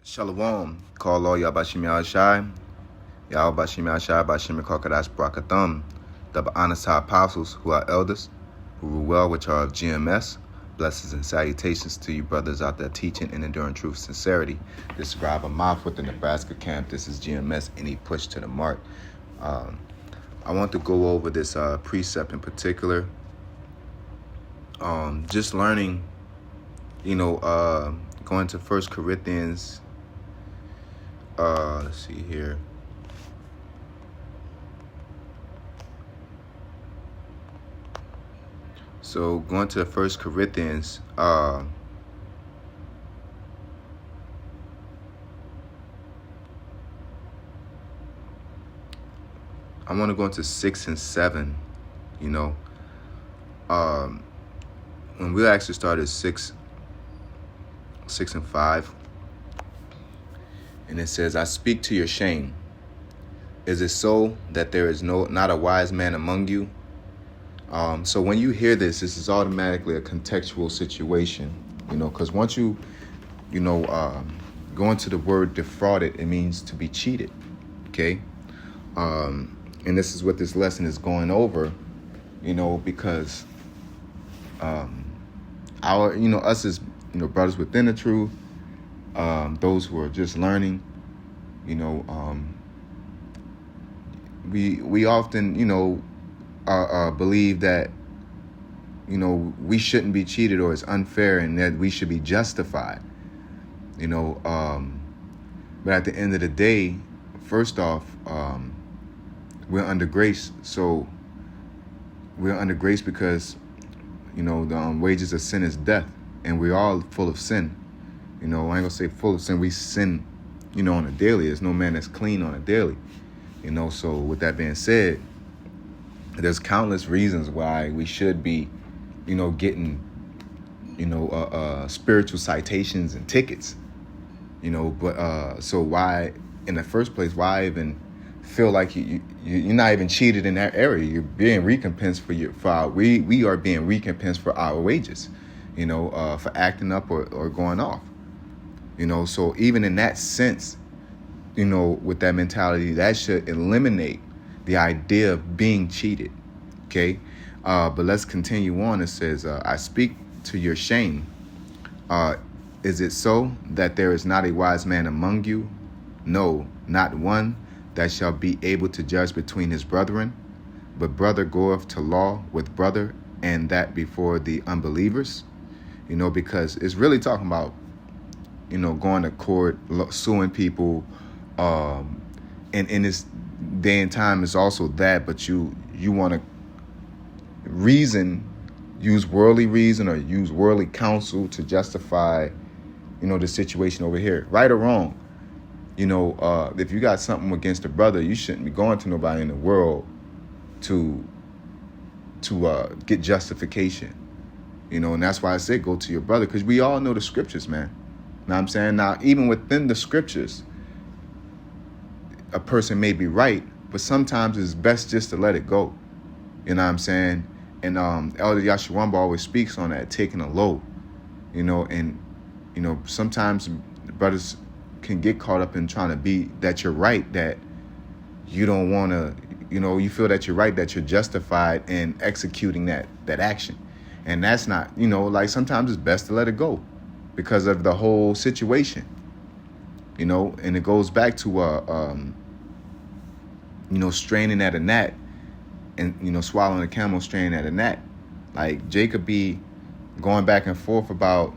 Shalom. Call all Yabashim Yahshai. Yahbashim Yahshai Bashim Kakadash Brakathum. The Anasai apostles who are elders, who rule well, which are of GMS. Blessings and salutations to you brothers out there teaching and enduring truth sincerity. This is Rob Amath with the Nebraska camp. This is GMS, any push to the mark. I want to go over this precept in particular. Just learning, going to 1 Corinthians. Let's see here. So going to the 1 Corinthians, I want to go into 6 and 7. When we actually started 6 and 5, and it says, "I speak to your shame. Is it so that there is not a wise man among you?" So when you hear this is automatically a contextual situation, because once you, go into the word defrauded, it means to be cheated. Okay. And this is what this lesson is going over, because us as, brothers within the truth, those who are just learning, we often, believe that, we shouldn't be cheated or it's unfair and that we should be justified, but at the end of the day, first off, we're under grace. So we're under grace because, the wages of sin is death, and we're all full of sin. I ain't gonna say full of sin. We sin, on a daily. There's no man that's clean on a daily. So with that being said, there's countless reasons why we should be, getting, spiritual citations and tickets, but so why, in the first place, why even feel like you're not even cheated in that area? You're being recompensed we are being recompensed for our wages, for acting up or going off, so even in that sense, with that mentality, that should eliminate the idea of being cheated. Okay. But let's continue on. It says, "I speak to your shame. Is it so that there is not a wise man among you? No, not one that shall be able to judge between his brethren. But brother goeth to law with brother, and that before the unbelievers." Because it's really talking about, going to court, suing people. And in this day and time, it's also that, but you want to use worldly reason or use worldly counsel to justify, the situation over here, right or wrong. If you got something against a brother, you shouldn't be going to nobody in the world to get justification, and that's why I say go to your brother, because we all know the scriptures, man. Know what I'm saying? Now, even within the scriptures, a person may be right, but sometimes it's best just to let it go. You know what I'm saying? And Elder Yashuamba always speaks on that, taking a load, and, sometimes brothers can get caught up in trying to be that you're right, that you don't want to, you feel that you're right, that you're justified in executing that action. And that's not, like sometimes it's best to let it go because of the whole situation, and it goes back to, straining at a gnat and, swallowing a camel, straining at a gnat. Like Jacob be going back and forth about,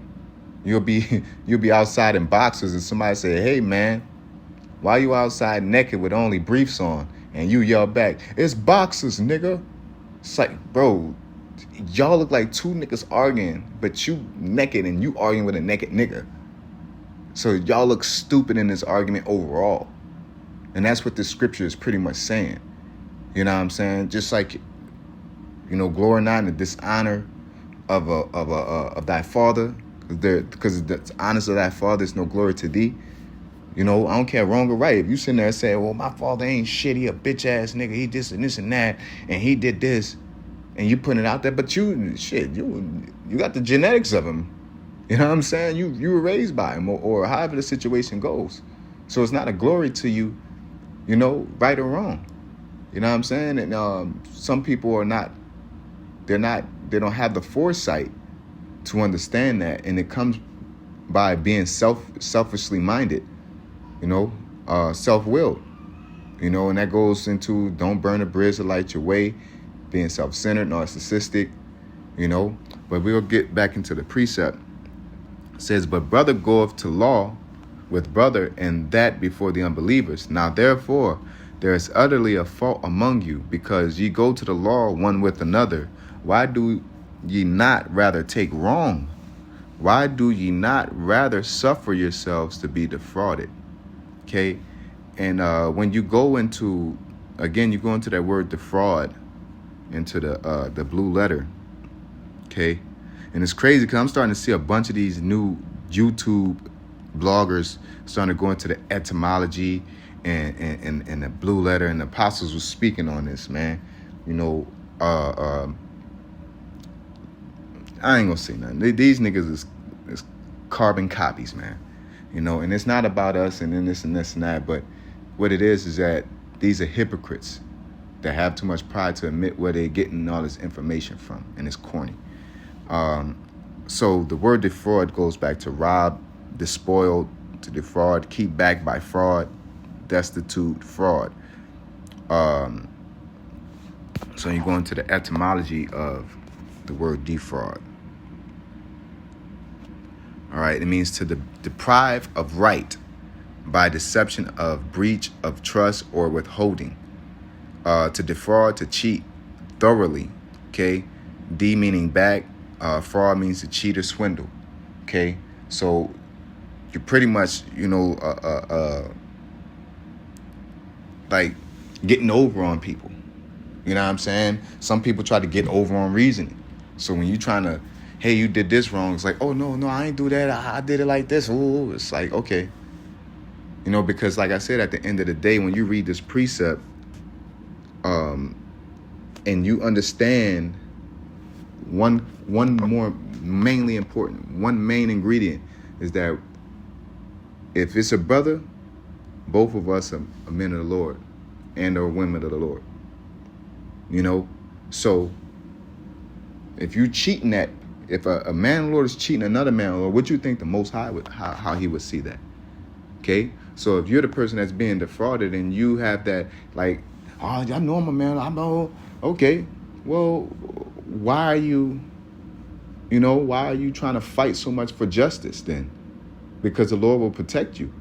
you'll be outside in boxers and somebody say, "Hey man, why you outside naked with only briefs on?" And you yell back, "It's boxers, nigga." It's like, bro, y'all look like two niggas arguing, but you naked and you arguing with a naked nigga. So y'all look stupid in this argument overall. And that's what this scripture is pretty much saying. You know what I'm saying? Just like, glory not in the dishonor of thy father, because the honor of thy father is no glory to thee. I don't care wrong or right. If you sitting there saying, "Well, my father ain't shit, he a bitch ass nigga, he this and this and that, and he did this," and you putting it out there, but you got the genetics of him. You know what I'm saying? You were raised by him, or however the situation goes. So it's not a glory to you, right or wrong. You know what I'm saying? And some people are not. They don't have the foresight to understand that, and it comes by being selfishly minded. Self-willed. And that goes into don't burn a bridge to light your way, being self-centered, narcissistic. But we'll get back into the precept. It says, but brother goeth to law with brother, and that before the unbelievers. Now therefore there is utterly a fault among you, because ye go to the law one with another. Why do ye not rather take wrong? Why do ye not rather suffer yourselves to be defrauded? Okay. And when you go into, again, you go into that word defraud, into the blue letter. Okay. And it's crazy because I'm starting to see a bunch of these new YouTube bloggers starting to go into the etymology and the blue letter, and the apostles was speaking on this, man. I ain't gonna say nothing. These niggas is carbon copies, man. And it's not about us and then this and this and that, but what it is that these are hypocrites that have too much pride to admit where they're getting all this information from, and it's corny. So the word defraud goes back to rob, despoil, to defraud, keep back by fraud, destitute, fraud. So you go into the etymology of the word defraud. All right, it means to deprive of right by deception, of breach of trust or withholding. To defraud, to cheat thoroughly. Okay, D meaning back. Fraud means to cheat or swindle. Okay, so you're pretty much, like getting over on people. You know what I'm saying? Some people try to get over on reasoning. So when you're trying to, hey, you did this wrong, it's like, oh, no, I ain't do that. I did it like this. Ooh, it's like, okay. Because like I said, at the end of the day, when you read this precept, and you understand one more mainly important, one main ingredient is that if it's a brother, both of us are men of the Lord and are women of the Lord. So if you cheating if a man of the Lord is cheating another man of the Lord, what you think the Most High would, how he would see that? Okay, so if you're the person that's being defrauded and you have that, like, oh, I know I'm a man, I know, okay, well, why are you trying to fight so much for justice then? Because the Lord will protect you.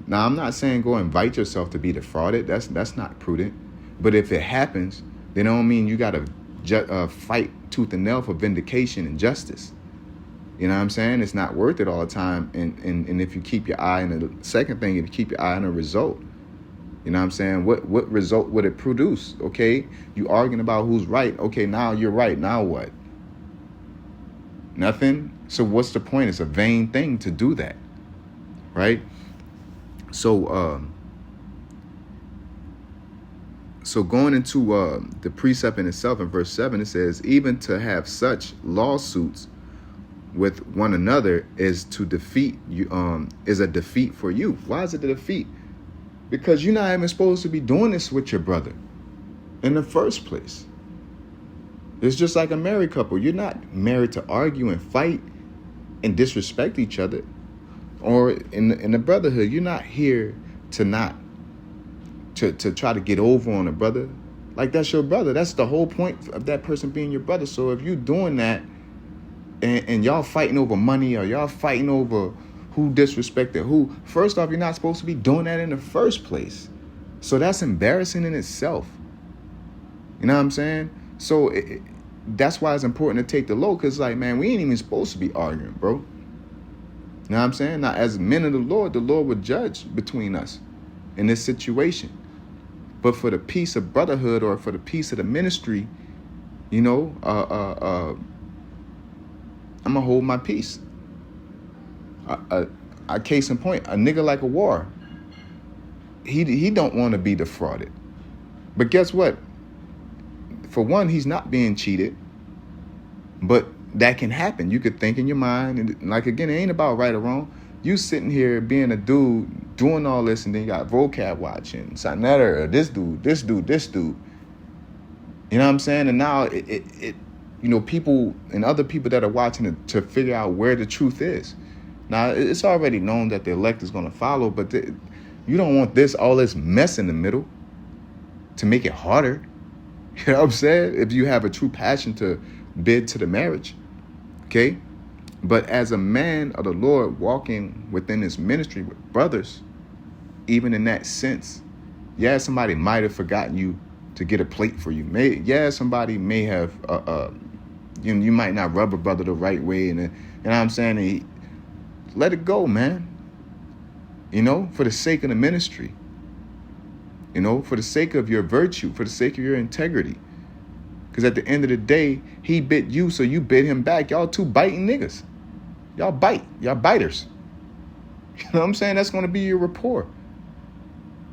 Now, I'm not saying go invite yourself to be defrauded. That's not prudent. But if it happens, then it don't mean you got to fight tooth and nail for vindication and justice. You know what I'm saying? It's not worth it all the time. And if you keep your eye on the second thing, if you keep your eye on the result, you know what I'm saying? What result would it produce? Okay, you arguing about who's right. Okay, now you're right. Now what? Nothing. So what's the point? It's a vain thing to do that, right? So going into the precept in itself, in verse 7, it says, even to have such lawsuits with one another is to defeat you, is a defeat for you. Why is it a defeat? Because you're not even supposed to be doing this with your brother in the first place. It's just like a married couple. You're not married to argue and fight and disrespect each other. Or in the brotherhood, you're not here to try to get over on a brother. Like, that's your brother. That's the whole point of that person being your brother. So if you're doing that and y'all fighting over money, or y'all fighting over who disrespected who, first off, you're not supposed to be doing that in the first place. So that's embarrassing in itself. You know what I'm saying? So that's why it's important to take the low, because, like, man, we ain't even supposed to be arguing, bro. You know what I'm saying? Now, as men of the Lord would judge between us in this situation. But for the peace of brotherhood, or for the peace of the ministry, I'm going to hold my peace. A case in point, a nigga like a war, he don't want to be defrauded. But guess what? For one, he's not being cheated. But that can happen. You could think in your mind, and like again, it ain't about right or wrong. You sitting here being a dude doing all this, and then you got vocab watching, Sonetta, or this dude. You know what I'm saying? And now it people and other people that are watching it to figure out where the truth is. Now it's already known that the elect is going to follow, but you don't want all this mess in the middle to make it harder. You know what I'm saying? If you have a true passion to bid to the marriage, okay? But as a man of the Lord walking within his ministry with brothers, even in that sense, yeah, somebody might have forgotten you to get a plate for you. Somebody may have, you might not rub a brother the right way. And you know what I'm saying? Let it go, man. For the sake of the ministry. For the sake of your virtue, for the sake of your integrity. Because at the end of the day, he bit you, so you bit him back. Y'all two biting niggas. Y'all bite. Y'all biters. You know what I'm saying? That's going to be your rapport.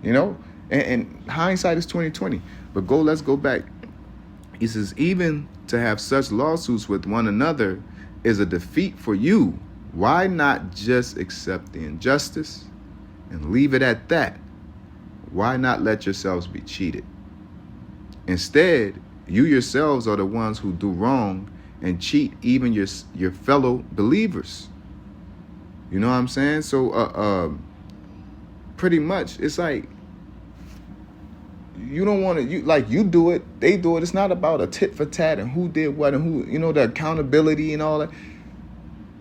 And hindsight is 20/20. But let's go back. He says, even to have such lawsuits with one another is a defeat for you. Why not just accept the injustice and leave it at that? Why not let yourselves be cheated? Instead, you yourselves are the ones who do wrong and cheat even your fellow believers. You know what I'm saying? So pretty much it's like you don't want to, you do it, they do it. It's not about a tit for tat and who did what and who, the accountability and all that.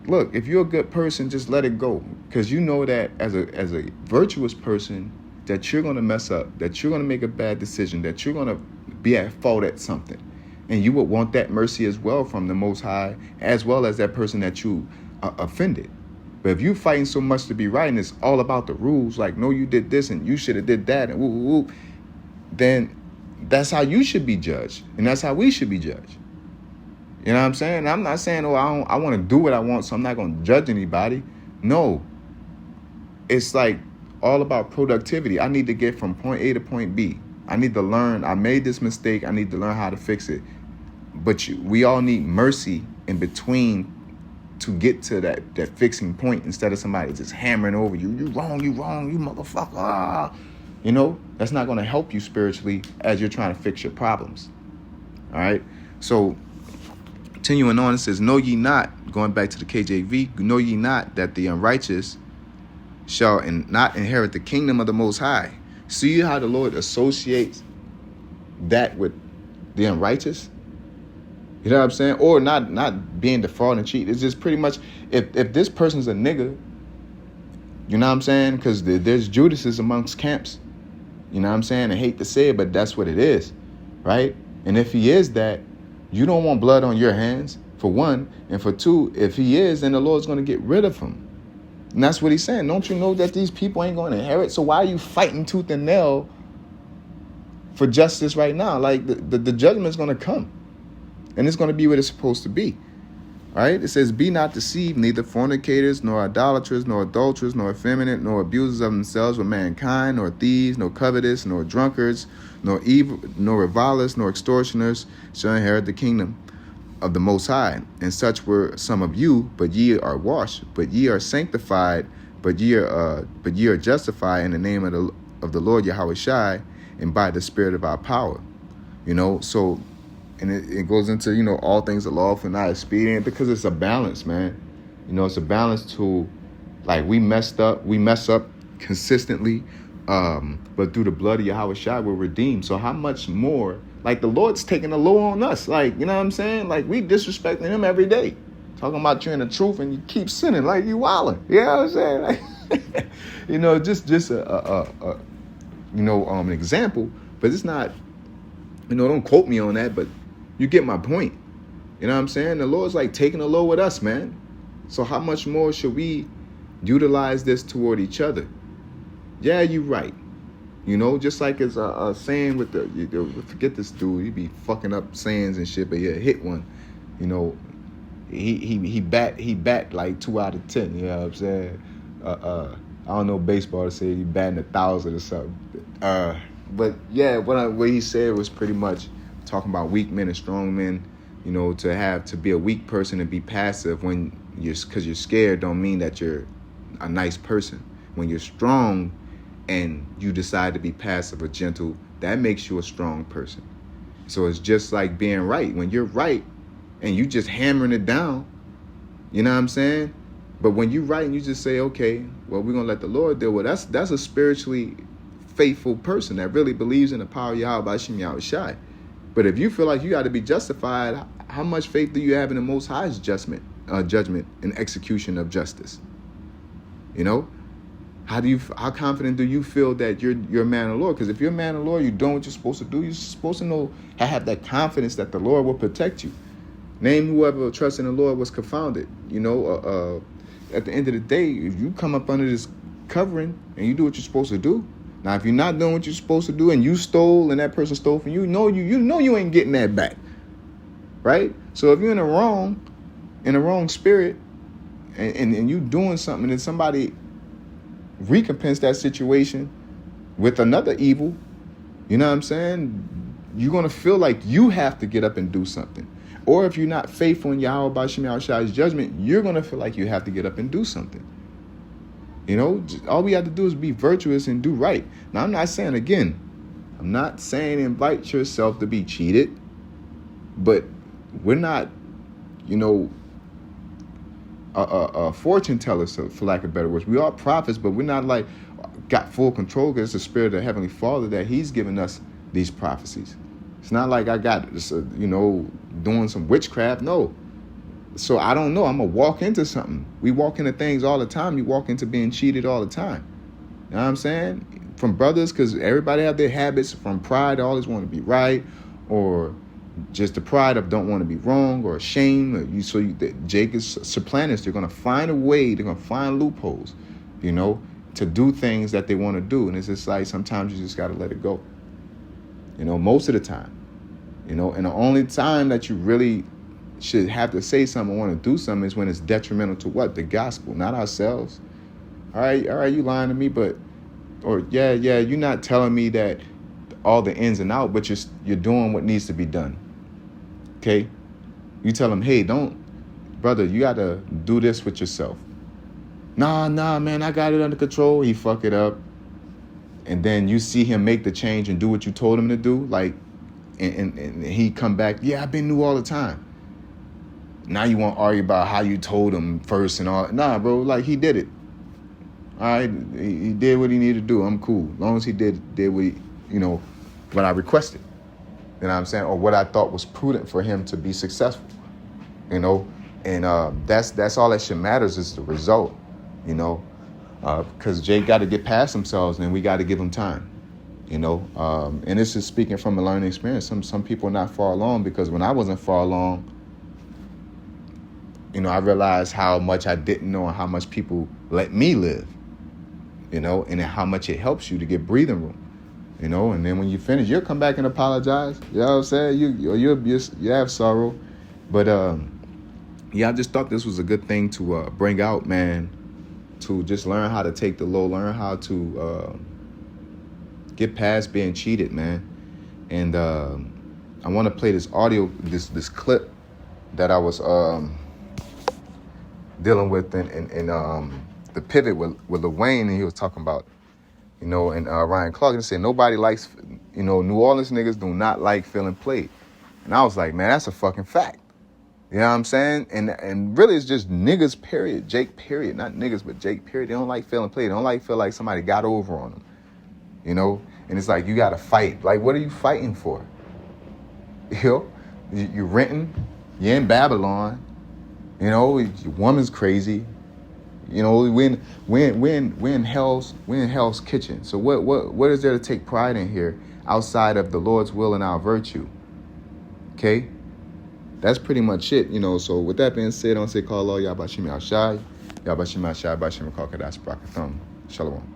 Look, if you're a good person, just let it go. Because you know that as a virtuous person, that you're going to mess up, that you're going to make a bad decision, that you're going to be at fault at something. And you would want that mercy as well from the Most High, as well as that person that you offended. But if you're fighting so much to be right, and it's all about the rules, like, no, you did this and you should have did that, and woo, woo, woo, then that's how you should be judged. And that's how we should be judged. You know what I'm saying? I'm not saying, I want to do what I want, so I'm not going to judge anybody. No. It's like all about productivity. I need to get from point A to point B. I need to learn. I made this mistake. I need to learn how to fix it. But we all need mercy in between to get to that fixing point, instead of somebody just hammering over you. You wrong, you motherfucker. That's not going to help you spiritually as you're trying to fix your problems. All right. So continuing on, it says, know ye not, going back to the KJV, know ye not that the unrighteous shall not inherit the kingdom of the Most High. See how the Lord associates that with the unrighteous? You know what I'm saying? Or not being defrauded and cheat. It's just pretty much, if this person's a nigga, you know what I'm saying? Because there's Judases amongst camps. You know what I'm saying? I hate to say it, but that's what it is, right? And if he is that, you don't want blood on your hands, for one. And for two, if he is, then the Lord's going to get rid of him. And that's what he's saying. Don't you know that these people ain't going to inherit? So why are you fighting tooth and nail for justice right now? Like, the judgment's going to come. And it's going to be what it's supposed to be. All right? It says, be not deceived, neither fornicators, nor idolaters, nor adulterers, nor effeminate, nor abusers of themselves with mankind, nor thieves, nor covetous, nor drunkards, nor evil, nor revilers, nor extortioners shall inherit the kingdom of the Most High. And such were some of you, but ye are washed, but ye are sanctified, but ye are justified in the name of the Lord Yahushua, and by the Spirit of our power. So, and it goes into, all things are lawful and not expedient, because it's a balance, man. It's a balance to, like, we mess up consistently, but through the blood of Yahushua we're redeemed. So how much more? Like, the Lord's taking the low on us. Like, you know what I'm saying? Like, we disrespecting him every day. Talking about you in the truth, and you keep sinning like you wilding. You know what I'm saying? Like, just an example. But it's not, don't quote me on that, but you get my point. You know what I'm saying? The Lord's like taking the low with us, man. So how much more should we utilize this toward each other? Yeah, you're right. Just like it's a saying with forget this dude, he be fucking up sayings and shit, but yeah, hit one. He bat like 2 out of 10. You know what I'm saying? I don't know baseball to say he batting 1,000 or something. But yeah, what he said was pretty much talking about weak men and strong men, You know, to be a weak person and be passive when because you're scared don't mean that you're a nice person. When you're strong and you decide to be passive or gentle, that makes you a strong person. So it's just like being right. When you're right and you just hammering it down, you know what I'm saying? But when you right and you just say, okay, well, we're going to let the Lord deal with it, that's a spiritually faithful person that really believes in the power of Yahweh Hashem Yahweh Shai. But if you feel like you got to be justified, how much faith do you have in the Most High's judgment and execution of justice? You know, how confident do you feel that you're a man of the Lord? Because if you're a man of the Lord, you're doing what you're supposed to do. You're supposed to know, have that confidence that the Lord will protect you. Name whoever trusts in the Lord was confounded. You know, at the end of the day, if you come up under this covering and you do what you're supposed to do. Now, if you're not doing what you're supposed to do and you stole and that person stole from you, you know you ain't getting that back, right? So if you're in the wrong spirit, and you doing something and somebody recompense that situation with another evil, you know what I'm saying? You're gonna feel like you have to get up and do something. Or if you're not faithful in Yahweh B'Shem Yahweh Shai's judgment, you're gonna feel like you have to get up and do something. You know, all we have to do is be virtuous and do right. Now, I'm not saying invite yourself to be cheated, but we're not, you know, fortune tellers, for lack of better words. We are prophets, but we're not like got full control because it's the spirit of the Heavenly Father that He's given us these prophecies. It's not like I got, you know, doing some witchcraft. No. So I don't know. I'm going to walk into something. We walk into things all the time. You walk into being cheated all the time. You know what I'm saying? From brothers, because everybody have their habits from pride. They always want to be right, or just the pride of don't want to be wrong, or shame. Jake is supplanters. They're going to find a way. They're going to find loopholes, you know, to do things that they want to do. And it's just like sometimes you just got to let it go. You know, most of the time. You know, and the only time that you really should have to say something or want to do something is when it's detrimental to what? The gospel, not ourselves. All right, you lying to me, you're not telling me that all the ins and out, but you're doing what needs to be done. Okay? You tell them, hey, brother, you got to do this with yourself. Nah, man, I got it under control. He fuck it up. And then you see him make the change and do what you told him to do, like, and he come back, yeah, I've been new all the time. Now you want to argue about how you told him first and all. Nah, bro, like he did it. All right, he did what he needed to do. I'm cool. As long as he did what I requested. You know what I'm saying? Or what I thought was prudent for him to be successful. You know? And that's all that shit matters is the result. You know? Because Jake got to get past themselves and we got to give him time. You know? And this is speaking from a learning experience. Some people are not far along, because when I wasn't far along, you know, I realized how much I didn't know and how much people let me live, you know, and how much it helps you to get breathing room, you know. And then when you finish, you'll come back and apologize. You know what I'm saying? You have sorrow. But, I just thought this was a good thing to bring out, man, to just learn how to take the low, learn how to get past being cheated, man. And I want to play this audio, this clip that I was dealing with in the pivot with Lil Wayne, and he was talking about, you know, and Ryan Clark, and said nobody likes, you know, New Orleans niggas do not like feeling played. And I was like, man, that's a fucking fact. You know what I'm saying? And really it's just niggas, period. Jake, period. Not niggas, but Jake, period. They don't like feeling played. They don't like feel like somebody got over on them. You know? And it's like, you got to fight. Like, what are you fighting for? You know? You're renting. You're in Babylon. You know, your woman's crazy. You know, we're in hell's kitchen. So what is there to take pride in here outside of the Lord's will and our virtue? Okay? That's pretty much it, you know. So with that being said, I want to say, call all Yahweh B'Shem Yahweh Shai. Yahweh B'Shem Yahweh Shai, B'Shem Kakadas Brakathum. Shalom.